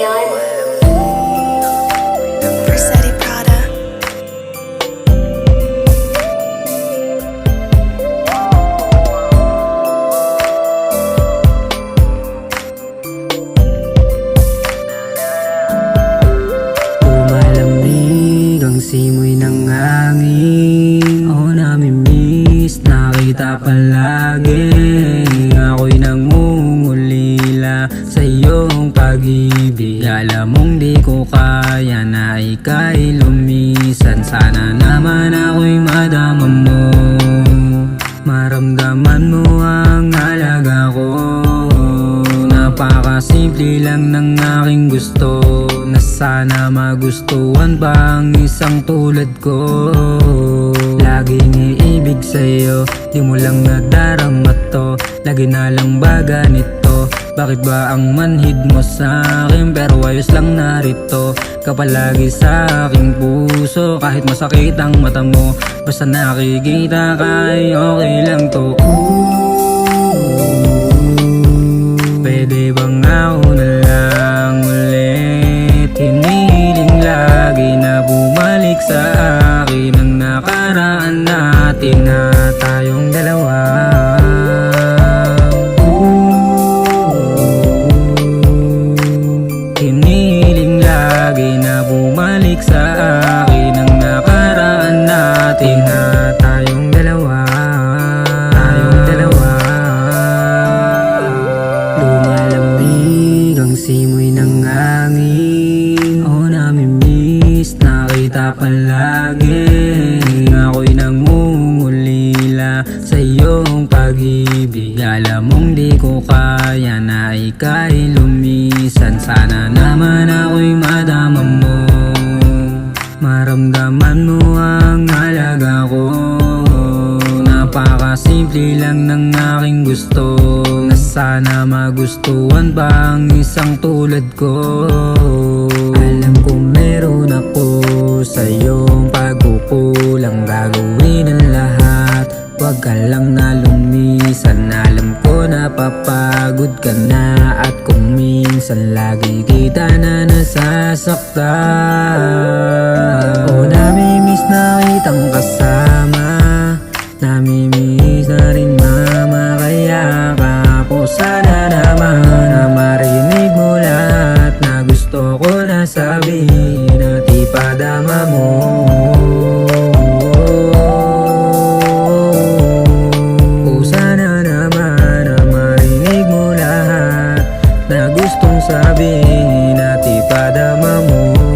Leon Versetti Prada. Lumalamig ang simoy ng hangin. Ako namimiss, nakita palagi. Ako'y nangungulila sa iyong pag-ibig. Alam mong di ko kaya na ika'y lumisan. Sana naman ako'y madama mo, maramdaman mo ang halaga ko. Napakasimple lang ng aking gusto, na sana magustuhan pa ang isang tulad ko. Laging iibig sa'yo, di mo lang nadarama to. Lagi na lang ba ganito? Bakit ba ang manhid mo sa akin? Pero ayos lang narito ka palagi sa aking puso. Kahit masakit ang mata mo, basta nakikita ka ay okay lang to. Pwede bang ako na lang ulit? Hinihiling lagi na bumalik sa akin ang nakaraan natin na tayong dalawa. Hinihiling lagi na bumalik sa akin ang nakaraan natin na tayong dalawa. Tayong dalawa. Lumalamig ang simoy ng hangin. Ako namimiss, nakita palagi. Ako'y nangungulila sa iyong pag-ibig. Alam mong di ko kaya na ika'y lumisan. Sana naman ako'y madama mo, maramdaman mo ang halaga ko. Napakasimple lang ng aking gusto, na sana magustuhan pa ang isang tulad ko. Alam ko meron ako sa iyong pagkukulang, gagawin ang lahat, wag ka lang na lumisan. Alam ko napapagod ka na, at kung minsan lagi kita na nasasaktan. O namimiss na kitang kasama, namimiss na rin mama, kaya ka po. Sana naman na marinig mo lahat na gusto ko na sabihin at ipadama mo. O sana naman na marinig mo lahat na gustong sabihin at ipadama mo.